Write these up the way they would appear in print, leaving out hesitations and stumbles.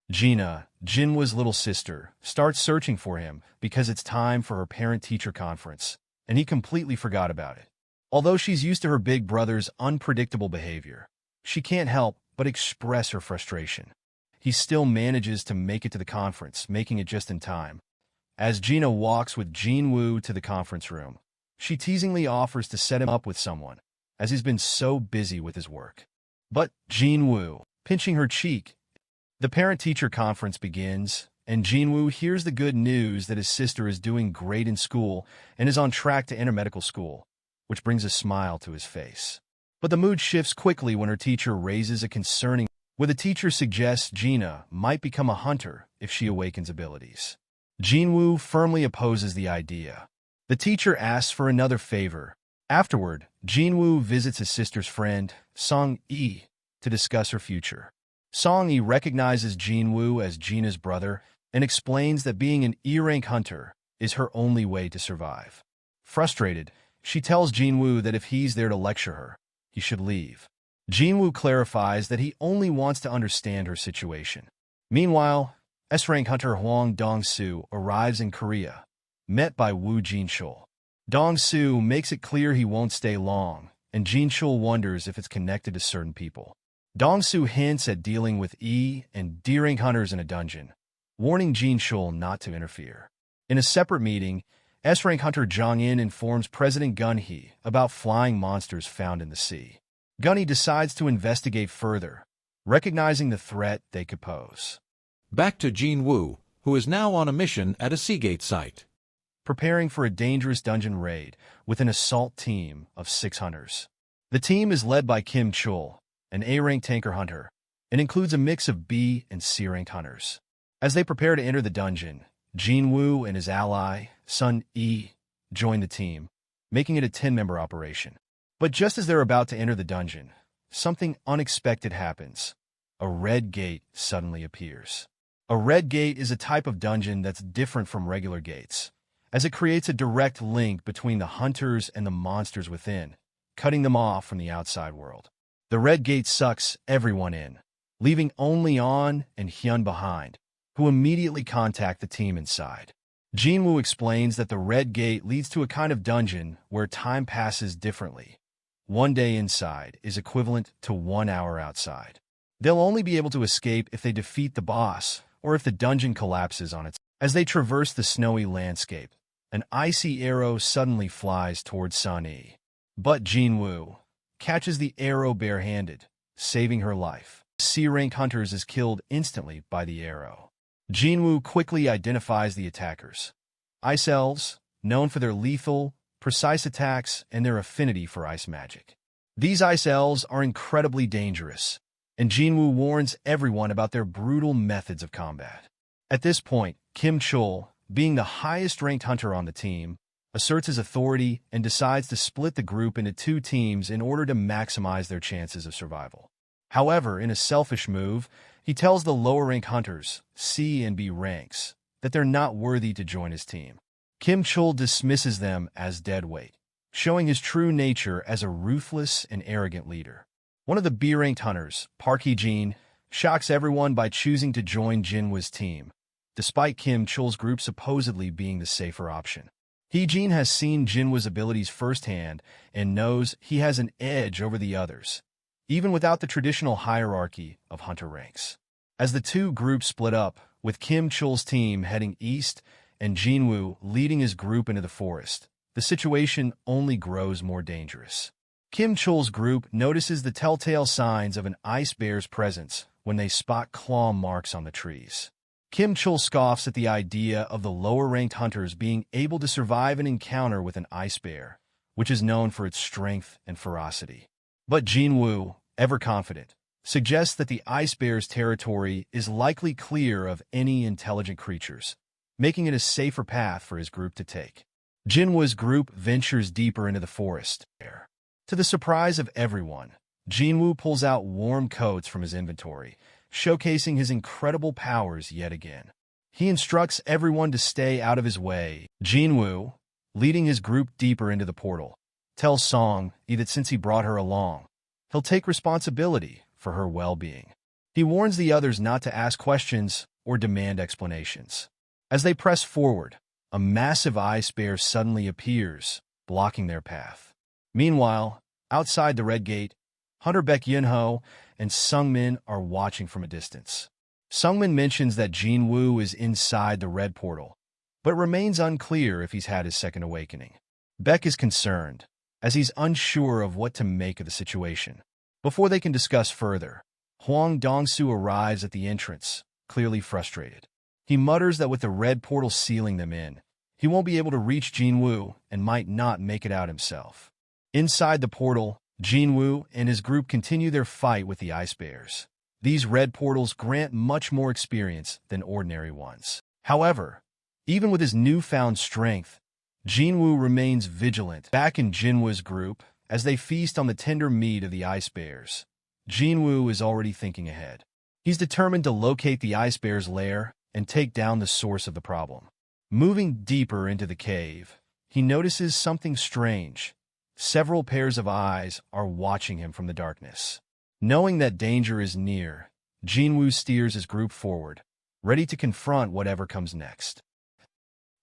Gina, Jinwoo's little sister, starts searching for him because it's time for her parent-teacher conference, and he completely forgot about it. Although she's used to her big brother's unpredictable behavior, she can't help but express her frustration. He still manages to make it to the conference, making it just in time. As Gina walks with Jinwoo to the conference room, she teasingly offers to set him up with someone, as he's been so busy with his work. But Jinwoo, pinching her cheek. The parent-teacher conference begins, and Jinwoo hears the good news that his sister is doing great in school and is on track to enter medical school, which brings a smile to his face. But the mood shifts quickly when her teacher raises a concerning where the teacher suggests Gina might become a hunter if she awakens abilities. Jinwoo firmly opposes the idea. The teacher asks for another favor. Afterward, Jinwoo visits his sister's friend, Song-yi, to discuss her future. Song-yi recognizes Jinwoo as Gina's brother and explains that being an E-rank hunter is her only way to survive. Frustrated, she tells Jinwoo that if he's there to lecture her, he should leave. Jinwoo clarifies that he only wants to understand her situation. Meanwhile, S-rank hunter Hwang Dong-soo arrives in Korea, met by Woo Jin-chul. Dong-soo makes it clear he won't stay long, and Jin-chul wonders if it's connected to certain people. Dong-soo hints at dealing with E and D-rank hunters in a dungeon, warning Jin-chul not to interfere. In a separate meeting, S-rank hunter Jong-in informs President Gun-hee about flying monsters found in the sea. Gun-hee decides to investigate further, recognizing the threat they could pose. Back to Jinwoo, who is now on a mission at a Seagate site. Preparing for a dangerous dungeon raid with an assault team of 6 hunters. The team is led by Kim Chul, an A-rank tanker hunter, and includes a mix of B and C-ranked hunters. As they prepare to enter the dungeon, Jinwoo and his ally, Sun-yi, join the team, making it a 10-member operation. But just as they're about to enter the dungeon, something unexpected happens. A red gate suddenly appears. A red gate is a type of dungeon that's different from regular gates, as it creates a direct link between the hunters and the monsters within, cutting them off from the outside world. The red gate sucks everyone in, leaving only An and Hyun behind, who immediately contact the team inside. Jinwoo explains that the red gate leads to a kind of dungeon where time passes differently. 1 day inside is equivalent to 1 hour outside. They'll only be able to escape if they defeat the boss or if the dungeon collapses on its. As they traverse the snowy landscape, an icy arrow suddenly flies towards Sun-yi. But Jinwoo catches the arrow barehanded, saving her life. C-rank hunters is killed instantly by the arrow. Jinwoo quickly identifies the attackers. Ice elves, known for their lethal, precise attacks and their affinity for ice magic. These ice elves are incredibly dangerous, and Jinwoo warns everyone about their brutal methods of combat. At this point, Kim Chul, being the highest-ranked hunter on the team, asserts his authority and decides to split the group into 2 teams in order to maximize their chances of survival. However, in a selfish move, he tells the lower-ranked hunters, C and B ranks, that they're not worthy to join his team. Kim Chul dismisses them as deadweight, showing his true nature as a ruthless and arrogant leader. One of the B-ranked hunters, Park Hee-jin, shocks everyone by choosing to join Jinwoo's team, despite Kim Chul's group supposedly being the safer option. Hee-jin has seen Jinwoo's abilities firsthand and knows he has an edge over the others, even without the traditional hierarchy of hunter ranks. As the 2 groups split up, with Kim Chul's team heading east and Jinwoo leading his group into the forest, the situation only grows more dangerous. Kim Chul's group notices the telltale signs of an ice bear's presence when they spot claw marks on the trees. Kim Chul scoffs at the idea of the lower-ranked hunters being able to survive an encounter with an ice bear, which is known for its strength and ferocity. But Jinwoo, ever confident, suggests that the ice bear's territory is likely clear of any intelligent creatures, making it a safer path for his group to take. Jinwoo's group ventures deeper into the forest. To the surprise of everyone, Jinwoo pulls out warm coats from his inventory, showcasing his incredible powers yet again. He instructs everyone to stay out of his way. Jinwoo, leading his group deeper into the portal, tells Song-yi that since he brought her along, he'll take responsibility for her well-being. He warns the others not to ask questions or demand explanations. As they press forward, a massive ice bear suddenly appears, blocking their path. Meanwhile, outside the Red Gate, Hunter Baek Yunho and Sungmin are watching from a distance. Sungmin mentions that Jinwoo is inside the red portal, but remains unclear if he's had his second awakening. Baek is concerned, as he's unsure of what to make of the situation. Before they can discuss further, Hwang Dong-soo arrives at the entrance, clearly frustrated. He mutters that with the red portal sealing them in, he won't be able to reach Jinwoo and might not make it out himself. Inside the portal, Jinwoo and his group continue their fight with the ice bears. These red portals grant much more experience than ordinary ones. However, even with his newfound strength, Jinwoo remains vigilant. Back in Jinwoo's group, as they feast on the tender meat of the ice bears, Jinwoo is already thinking ahead. He's determined to locate the ice bear's lair and take down the source of the problem. Moving deeper into the cave, he notices something strange. Several pairs of eyes are watching him from the darkness. Knowing that danger is near, Jinwoo steers his group forward, ready to confront whatever comes next.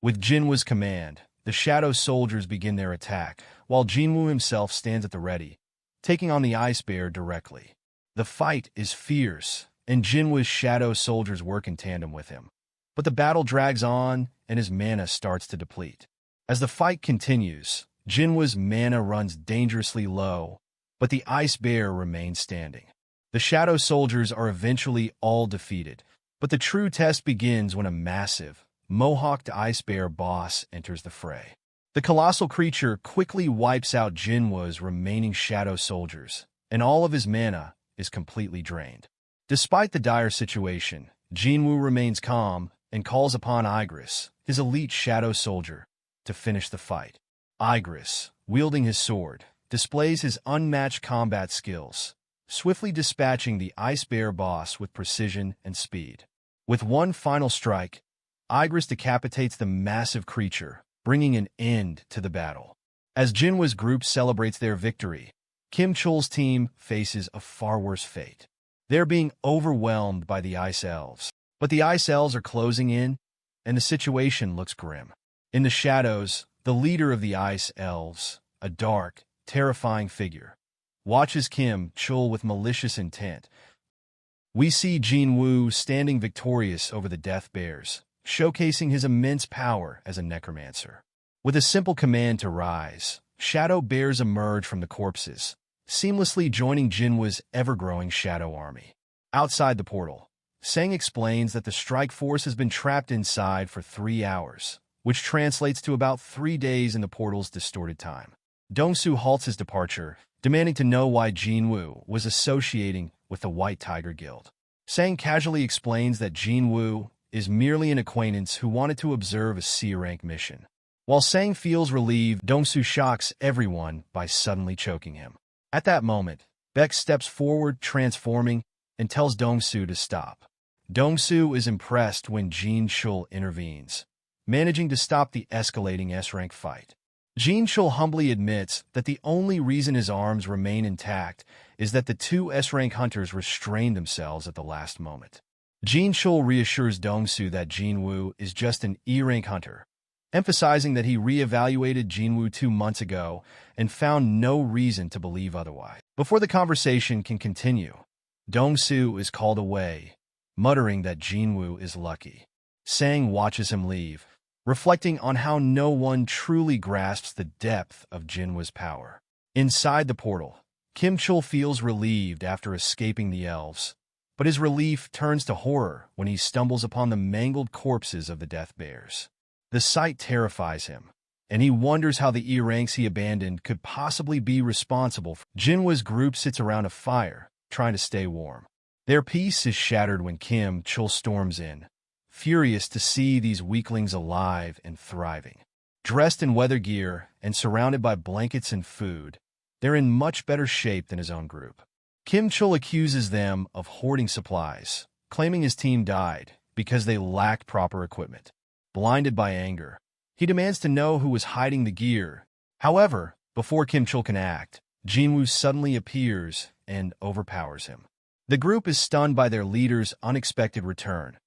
With Jinwoo's command, the Shadow Soldiers begin their attack, while Jinwoo himself stands at the ready, taking on the ice bear directly. The fight is fierce, and Jinwoo's Shadow Soldiers work in tandem with him. But the battle drags on, and his mana starts to deplete. As the fight continues, Jinwoo's mana runs dangerously low, but the ice bear remains standing. The Shadow Soldiers are eventually all defeated, but the true test begins when a massive, mohawked ice bear boss enters the fray. The colossal creature quickly wipes out Jinwoo's remaining Shadow Soldiers, and all of his mana is completely drained. Despite the dire situation, Jinwoo remains calm and calls upon Igris, his elite Shadow Soldier, to finish the fight. Igris, wielding his sword, displays his unmatched combat skills, swiftly dispatching the ice bear boss with precision and speed. With one final strike, Igris decapitates the massive creature, bringing an end to the battle. As Jinwoo's group celebrates their victory, Kim Chul's team faces a far worse fate. They're being overwhelmed by the Ice Elves. But the Ice Elves are closing in, and the situation looks grim. In the shadows, the leader of the Ice Elves, a dark, terrifying figure, watches Kim Chul with malicious intent. We see Jinwoo standing victorious over the Death Bears, showcasing his immense power as a necromancer. With a simple command to rise, Shadow Bears emerge from the corpses, seamlessly joining Jinwoo's ever-growing Shadow Army. Outside the portal, Sang explains that the strike force has been trapped inside for 3 hours, which translates to about 3 days in the portal's distorted time. Dong-soo halts his departure, demanding to know why Jinwoo was associating with the White Tiger Guild. Sang casually explains that Jinwoo is merely an acquaintance who wanted to observe a C-rank mission. While Sang feels relieved, Dong-soo shocks everyone by suddenly choking him. At that moment, Baek steps forward, transforming, and tells Dong-soo to stop. Dong-soo is impressed when Jin Chul intervenes, managing to stop the escalating S-rank fight. Jin Chul humbly admits that the only reason his arms remain intact is that the 2 S-rank hunters restrained themselves at the last moment. Jin Chul reassures Dong-soo that Jinwoo is just an E-rank hunter, emphasizing that he re-evaluated Jinwoo 2 months ago and found no reason to believe otherwise. Before the conversation can continue, Dong-soo is called away, muttering that Jinwoo is lucky. Sang watches him leave, reflecting on how no one truly grasps the depth of Jinwoo's power. Inside the portal, Kim Chul feels relieved after escaping the elves, but his relief turns to horror when he stumbles upon the mangled corpses of the Death Bears. The sight terrifies him, and he wonders how the E-ranks he abandoned could possibly be responsible. Jinwoo's group sits around a fire, trying to stay warm. Their peace is shattered when Kim Chul storms in, furious to see these weaklings alive and thriving. Dressed in weather gear and surrounded by blankets and food, they're in much better shape than his own group. Kim Chul accuses them of hoarding supplies, claiming his team died because they lacked proper equipment. Blinded by anger, he demands to know who was hiding the gear. However, before Kim Chul can act, Jinwoo suddenly appears and overpowers him. The group is stunned by their leader's unexpected return.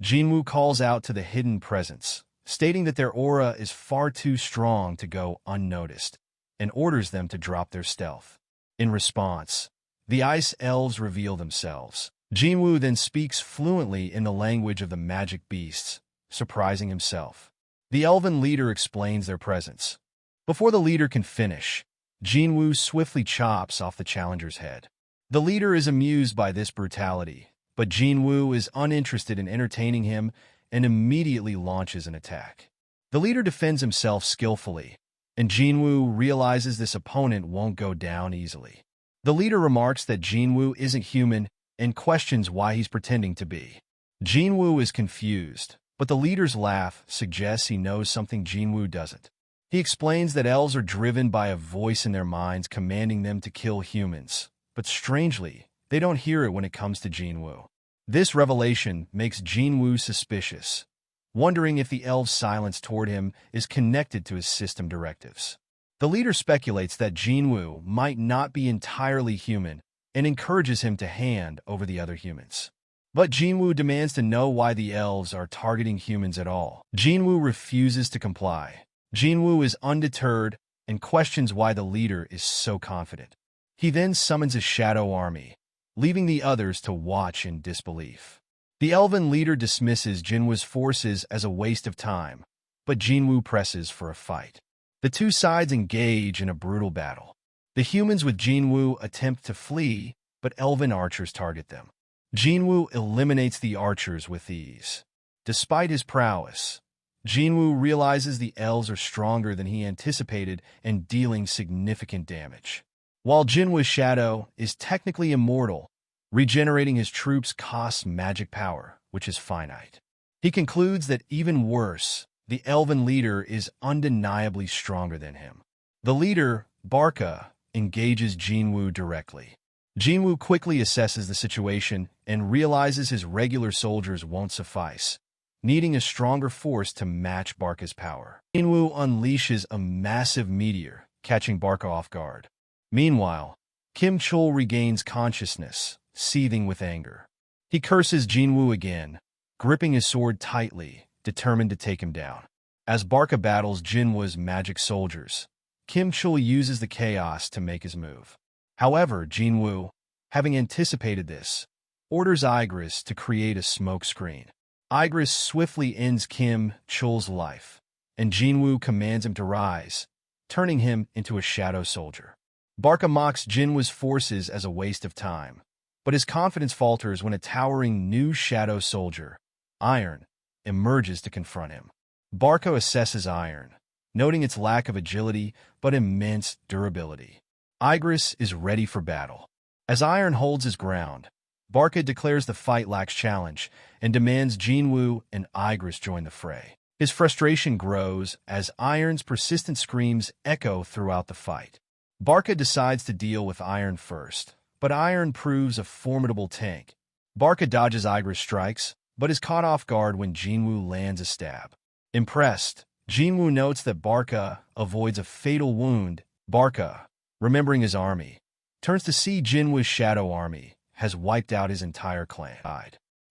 Jinwoo calls out to the hidden presence, stating that their aura is far too strong to go unnoticed, and orders them to drop their stealth. In response, the ice elves reveal themselves. Jinwoo then speaks fluently in the language of the magic beasts, surprising himself. The elven leader explains their presence. Before the leader can finish, Jinwoo swiftly chops off the challenger's head. The leader is amused by this brutality, but Jinwoo is uninterested in entertaining him and immediately launches an attack. The leader defends himself skillfully, and Jinwoo realizes this opponent won't go down easily. The leader remarks that Jinwoo isn't human and questions why he's pretending to be. Jinwoo is confused, but the leader's laugh suggests he knows something Jinwoo doesn't. He explains that elves are driven by a voice in their minds commanding them to kill humans, but strangely, they don't hear it when it comes to Jinwoo. This revelation makes Jinwoo suspicious, wondering if the elves' silence toward him is connected to his system directives. The leader speculates that Jinwoo might not be entirely human and encourages him to hand over the other humans. But Jinwoo demands to know why the elves are targeting humans at all. Jinwoo refuses to comply. Jinwoo is undeterred and questions why the leader is so confident. He then summons a shadow army, leaving the others to watch in disbelief. The elven leader dismisses Jinwoo's forces as a waste of time, but Jinwoo presses for a fight. The two sides engage in a brutal battle. The humans with Jinwoo attempt to flee, but elven archers target them. Jinwoo eliminates the archers with ease. Despite his prowess, Jinwoo realizes the elves are stronger than he anticipated and dealing significant damage. While Jinwoo's shadow is technically immortal, regenerating his troops costs magic power, which is finite. He concludes that even worse, the elven leader is undeniably stronger than him. The leader, Barca, engages Jinwoo directly. Jinwoo quickly assesses the situation and realizes his regular soldiers won't suffice, needing a stronger force to match Barca's power. Jinwoo unleashes a massive meteor, catching Barca off guard. Meanwhile, Kim Chul regains consciousness, seething with anger. He curses Jinwoo again, gripping his sword tightly, determined to take him down. As Barca battles Jinwoo's magic soldiers, Kim Chul uses the chaos to make his move. However, Jinwoo, having anticipated this, orders Igris to create a smoke screen. Igris swiftly ends Kim Chul's life, and Jinwoo commands him to rise, turning him into a shadow soldier. Barca mocks Jinwoo's forces as a waste of time, but his confidence falters when a towering new shadow soldier, Iron, emerges to confront him. Barca assesses Iron, noting its lack of agility but immense durability. Igris is ready for battle. As Iron holds his ground, Barca declares the fight lacks challenge and demands Jinwoo and Igris join the fray. His frustration grows as Iron's persistent screams echo throughout the fight. Barca decides to deal with Iron first, but Iron proves a formidable tank. Barca dodges Igris' strikes, but is caught off guard when Jinwoo lands a stab. Impressed, Jinwoo notes that Barca avoids a fatal wound. Barca, remembering his army, turns to see Jinwoo's shadow army has wiped out his entire clan.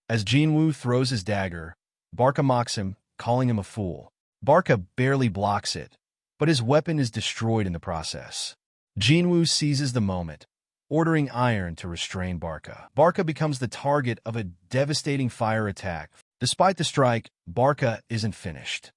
As Jinwoo throws his dagger, Barca mocks him, calling him a fool. Barca barely blocks it, but his weapon is destroyed in the process. Jinwoo seizes the moment, ordering Iron to restrain Barca. Barca becomes the target of a devastating fire attack. Despite the strike, Barca isn't finished.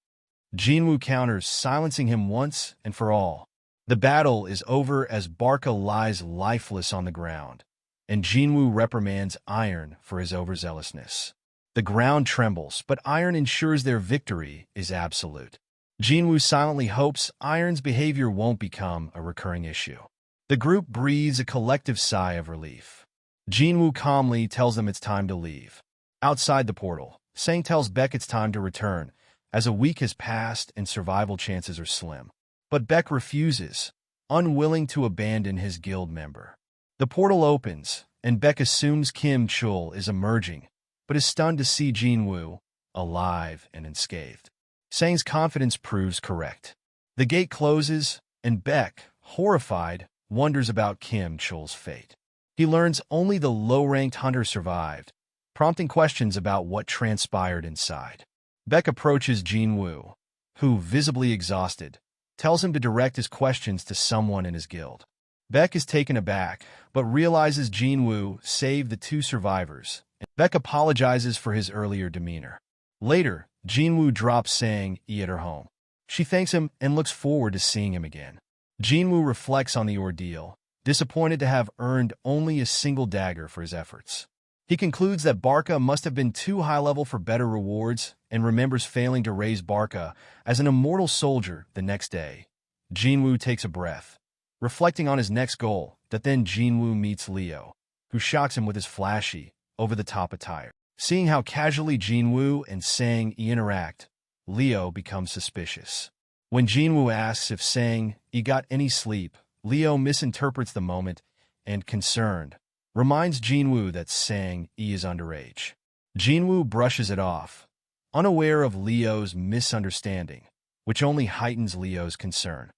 Jinwoo counters, silencing him once and for all. The battle is over as Barca lies lifeless on the ground, and Jinwoo reprimands Iron for his overzealousness. The ground trembles, but Iron ensures their victory is absolute. Jinwoo silently hopes Iron's behavior won't become a recurring issue. The group breathes a collective sigh of relief. Jinwoo calmly tells them it's time to leave. Outside the portal, Sang tells Beck it's time to return, as a week has passed and survival chances are slim. But Beck refuses, unwilling to abandon his guild member. The portal opens, and Beck assumes Kim Chul is emerging, but is stunned to see Jinwoo, alive and unscathed. Sang's confidence proves correct. The gate closes, and Beck, horrified, wonders about Kim Chul's fate. He learns only the low-ranked hunter survived, prompting questions about what transpired inside. Beck approaches Jinwoo, who, visibly exhausted, tells him to direct his questions to someone in his guild. Beck is taken aback, but realizes Jinwoo saved the two survivors. Beck apologizes for his earlier demeanor. Later, Jinwoo drops saying he at her home. She thanks him and looks forward to seeing him again. Jinwoo reflects on the ordeal, disappointed to have earned only a single dagger for his efforts. He concludes that Barca must have been too high-level for better rewards and remembers failing to raise Barca as an immortal soldier the next day. Jinwoo takes a breath, reflecting on his next goal, that then Jinwoo meets Leo, who shocks him with his flashy, over-the-top attire. Seeing how casually Jinwoo and Sang interact, Leo becomes suspicious. When Jinwoo asks if Sang got any sleep, Leo misinterprets the moment and, concerned, reminds Jinwoo that Sang is underage. Jinwoo brushes it off, unaware of Leo's misunderstanding, which only heightens Leo's concern.